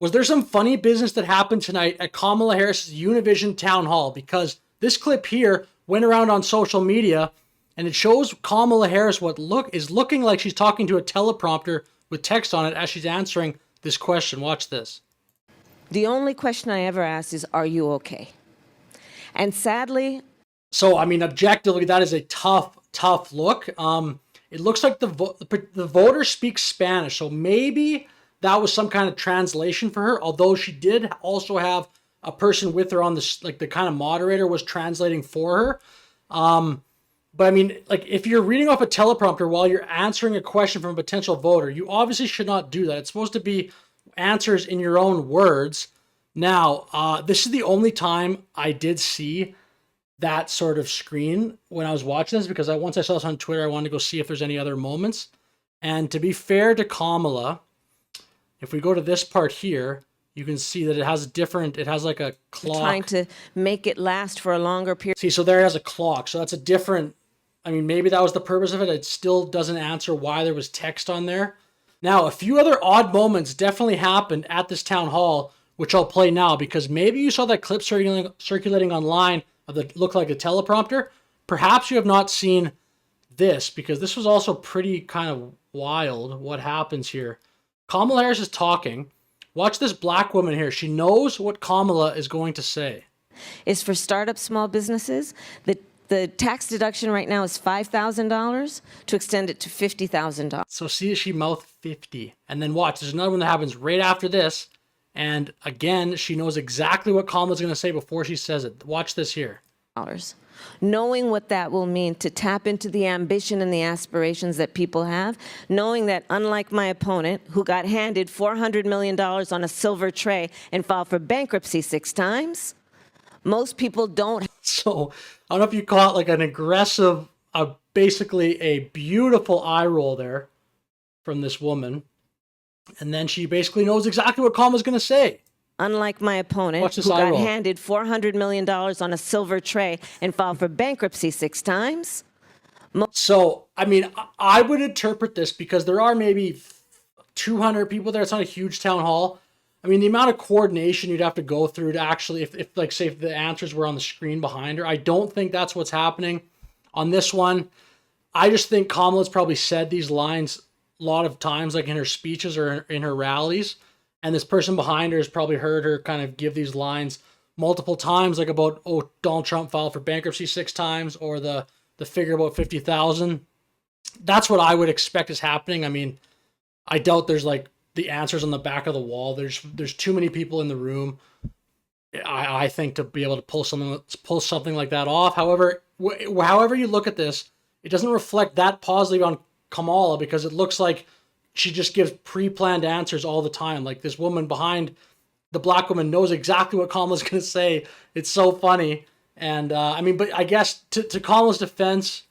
Was there some funny business that happened tonight at Kamala Harris's Univision town hall? Because this clip here went around on social media, and it shows Kamala Harris is looking like she's talking to a teleprompter with text on it as she's answering this question. Watch this. The only question I ever ask is, are you okay? And sadly... So, I mean, objectively, that is a tough look. It looks like the voter speaks Spanish, so maybe that was some kind of translation for her, although she did also have a person with her on the, like the kind of moderator was translating for her. But I mean, like if you're reading off a teleprompter while you're answering a question from a potential voter, you obviously should not do that. It's supposed to be answers in your own words. Now, this is the only time I did see that sort of screen when I was watching this, because once I saw this on Twitter, I wanted to go see if there's any other moments. And to be fair to Kamala, if we go to this part here, you can see that it has like a clock. Trying to make it last for a longer period. See, so there it has a clock. So that's a different, I mean, maybe that was the purpose of it. It still doesn't answer why there was text on there. Now, a few other odd moments definitely happened at this town hall, which I'll play now, because maybe you saw that clip circulating online of the look like a teleprompter. Perhaps you have not seen this, because this was also pretty kind of wild what happens here. Kamala Harris is talking. Watch this black woman here. She knows what Kamala is going to say. Is for startup small businesses. The tax deduction right now is $5,000 to extend it to $50,000. So see, she mouthed 50. And then watch, there's another one that happens right after this. And again, she knows exactly what Kamala's going to say before she says it. Watch this here. Knowing what that will mean to tap into the ambition and the aspirations that people have, knowing that unlike my opponent, who got handed $400 million on a silver tray and filed for bankruptcy 6 times, most people don't. So I don't know if you caught like an aggressive, basically a beautiful eye roll there from this woman. And then she basically knows exactly what Kamala's going to say. Unlike my opponent, who got handed $400 million on a silver tray and filed for bankruptcy 6 times. So, I mean, I would interpret this, because there are maybe 200 people there. It's not a huge town hall. I mean, the amount of coordination you'd have to go through to actually, if like, say, if the answers were on the screen behind her, I don't think that's what's happening on this one. I just think Kamala's probably said these lines a lot of times, like in her speeches or in her rallies. And this person behind her has probably heard her kind of give these lines multiple times, like about, oh, Donald Trump filed for bankruptcy 6 times, or the figure about 50,000. That's what I would expect is happening. I mean, I doubt there's like the answers on the back of the wall. There's too many people in the room, I think, to be able to pull something like that off. However, however you look at this, it doesn't reflect that positive on Kamala, because it looks like she just gives pre-planned answers all the time. Like this woman behind the black woman knows exactly what Kamala's going to say. It's so funny. And I mean, but I guess to Kamala's defense,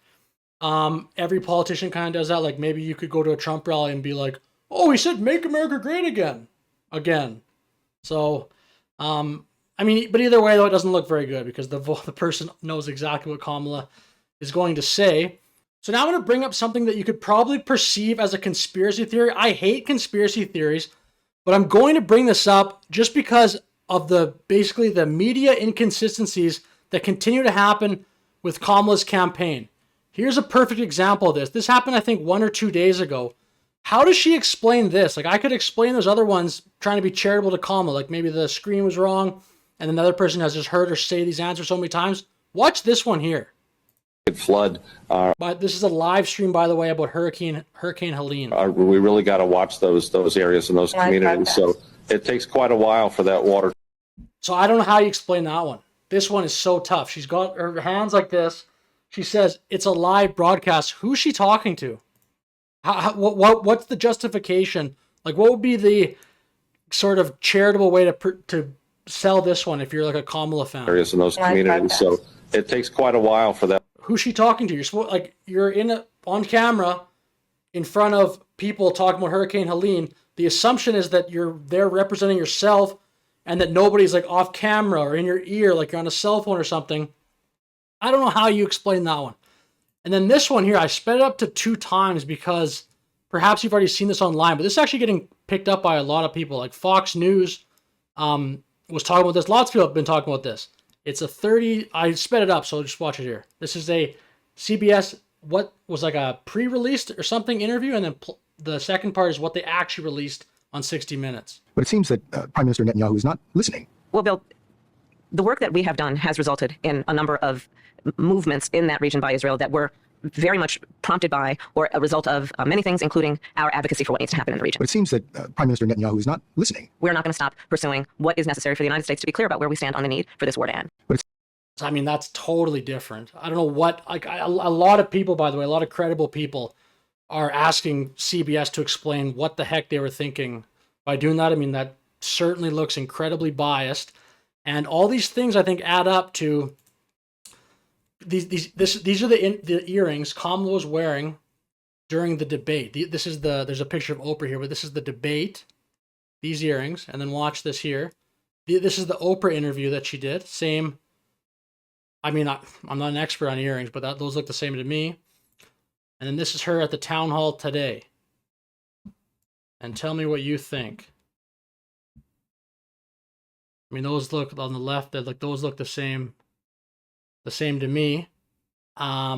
every politician kind of does that. Like maybe you could go to a Trump rally and be like, oh, he said, make America great again. So, I mean, but either way though, it doesn't look very good, because the person knows exactly what Kamala is going to say. So now I'm going to bring up something that you could probably perceive as a conspiracy theory. I hate conspiracy theories, but I'm going to bring this up just because of basically the media inconsistencies that continue to happen with Kamala's campaign. Here's a perfect example of this. This happened, I think, 1 or 2 days ago. How does she explain this? Like, I could explain those other ones trying to be charitable to Kamala. Like maybe the screen was wrong and another person has just heard her say these answers so many times. Watch this one here. Flood. But this is a live stream, by the way, about Hurricane Helene. We really got to watch those areas and those communities. So it takes quite a while for that water. So I don't know how you explain that one. This one is so tough. She's got her hands like this. She says it's a live broadcast. Who's she talking to? What's the justification? Like, what would be the sort of charitable way to sell this one if you're like a Kamala fan? Areas in those communities. So it takes quite a while for that. Who's she talking to? You're on camera in front of people talking about Hurricane Helene. The assumption is that you're there representing yourself and that nobody's like off camera or in your ear, like you're on a cell phone or something. I don't know how you explain that one. And then this one here, I sped it up to 2 times because perhaps you've already seen this online, but this is actually getting picked picked up by a lot of people. Like Fox News was talking about this. Lots of people have been talking about this. It's a 30, I sped it up, so just watch it here. This is a CBS, what was like a pre-released or something interview, and then the second part is what they actually released on 60 Minutes. But it seems that Prime Minister Netanyahu is not listening. Well, Bill, the work that we have done has resulted in a number of movements in that region by Israel that were very much prompted by or a result of many things, including our advocacy for what needs to happen in the region. But it seems that Prime Minister Netanyahu is not listening. We're not going to stop pursuing what is necessary for the United States to be clear about where we stand on the need for this war to end. I mean, that's totally different. I don't know what, like a lot of people, by the way, a lot of credible people are asking CBS to explain what the heck they were thinking by doing that. I mean, that certainly looks incredibly biased. And all these things, I think, add up to these are the earrings Kamala was wearing during the debate. There's a picture of Oprah here, but this is the debate, these earrings, and then watch this here. This is the Oprah interview that she did. Same. I mean, I'm not an expert on earrings, but those look the same to me. And then this is her at the town hall today. And tell me what you think. I mean, those look on the left. Those look the same to me. I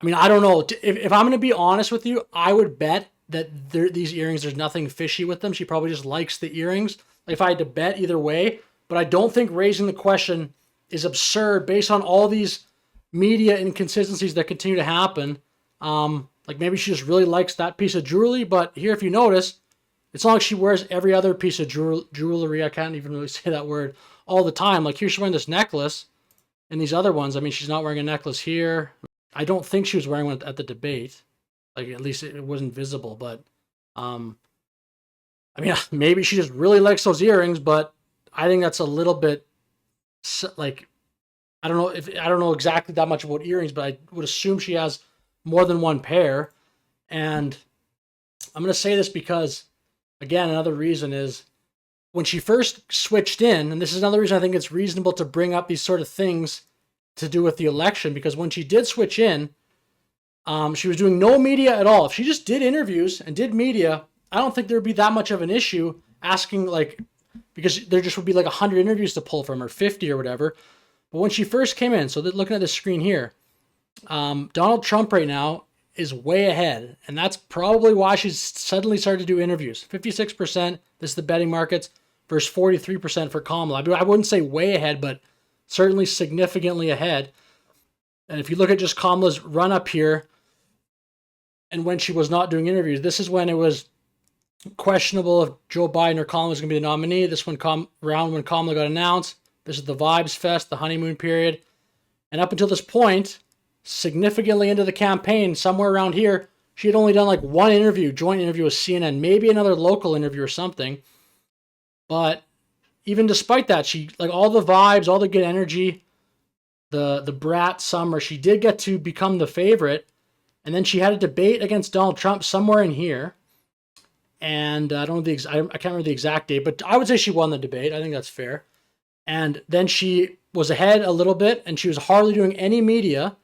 mean, I don't know. If I'm going to be honest with you, I would bet that these earrings, there's nothing fishy with them. She probably just likes the earrings. Like, if I had to bet either way, but I don't think raising the question is absurd based on all these media inconsistencies that continue to happen. Like maybe she just really likes that piece of jewelry, but here, if you notice, it's not like she wears every other piece of jewelry. I can't even really say that word all the time. Like here, she's wearing this necklace, and these other ones, I mean, she's not wearing a necklace here. I don't think she was wearing one at the debate. Like at least it wasn't visible, but I mean, maybe she just really likes those earrings, but I think that's a little bit like, I don't know exactly that much about earrings, but I would assume she has more than one pair. And I'm going to say this because, again, another reason is when she first switched in, and this is another reason I think it's reasonable to bring up these sort of things to do with the election, because when she did switch in, she was doing no media at all. If she just did interviews and did media, I don't think there would be that much of an issue asking, like, because there just would be like 100 interviews to pull from, or 50 or whatever. But when she first came in, so looking at the screen here, Donald Trump right now is way ahead. And that's probably why she's suddenly started to do interviews. 56%, this is the betting markets, versus 43% for Kamala. I wouldn't say way ahead, but certainly significantly ahead. And if you look at just Kamala's run up here, and when she was not doing interviews, this is when it was questionable if Joe Biden or Kamala was going to be the nominee. This one round when Kamala got announced. This is the Vibes Fest, the honeymoon period. And up until this point, significantly into the campaign, somewhere around here, she had only done like one interview, joint interview with CNN, maybe another local interview or something. But even despite that, she, like, all the vibes, all the good energy, the brat summer, she did get to become the favorite. And then she had a debate against Donald Trump somewhere in here. And I don't know I can't remember the exact date, but I would say she won the debate. I think that's fair. And then she was ahead a little bit, and she was hardly doing any media.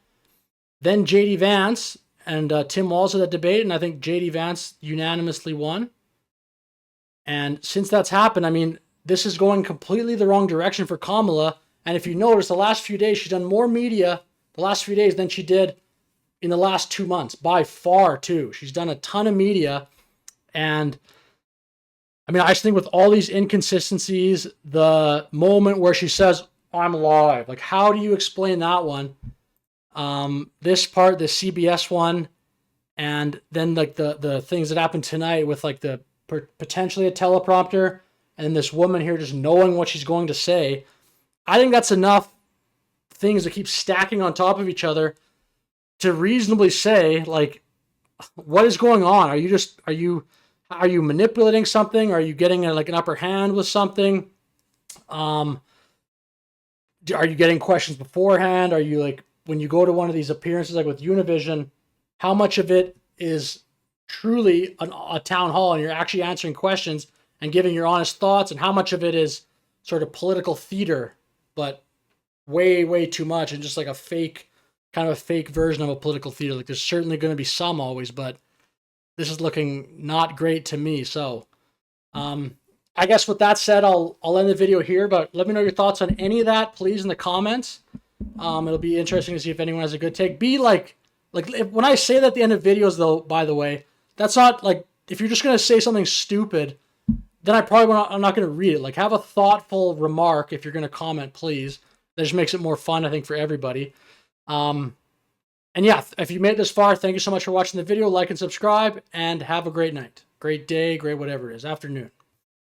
Then J.D. Vance and Tim Walz had that debate, and I think J.D. Vance unanimously won. And since that's happened, I mean, this is going completely the wrong direction for Kamala. And if you notice, the last few days, she's done more media the last few days than she did in the last 2 months, by far, too. She's done a ton of media. And I mean, I just think with all these inconsistencies, the moment where she says, I'm alive, like, how do you explain that one? This part, the CBS one, and then like the things that happened tonight with like the potentially a teleprompter, and then this woman here just knowing what she's going to say. I think that's enough things that keep stacking on top of each other to reasonably say, like, what is going on? Are you manipulating something? Are you getting like an upper hand with something? Are you getting questions beforehand? Are you, like, when you go to one of these appearances, like with Univision, how much of it is truly a town hall and you're actually answering questions and giving your honest thoughts, and how much of it is sort of political theater, but way, way too much, and just like a fake version of a political theater? Like, there's certainly going to be some always, but this is looking not great to me. So I guess with that said, I'll end the video here, but let me know your thoughts on any of that, please, in the comments. It'll be interesting to see if anyone has a good take. Be like when I say that at the end of videos, though, by the way, that's not like, if you're just going to say something stupid, then I'm not going to read it. Like, have a thoughtful remark if you're going to comment, please. That just makes it more fun, I think, for everybody. And yeah, if you made it this far, thank you so much for watching the video. Like and subscribe, and have a great night. Great day, great whatever it is. Afternoon.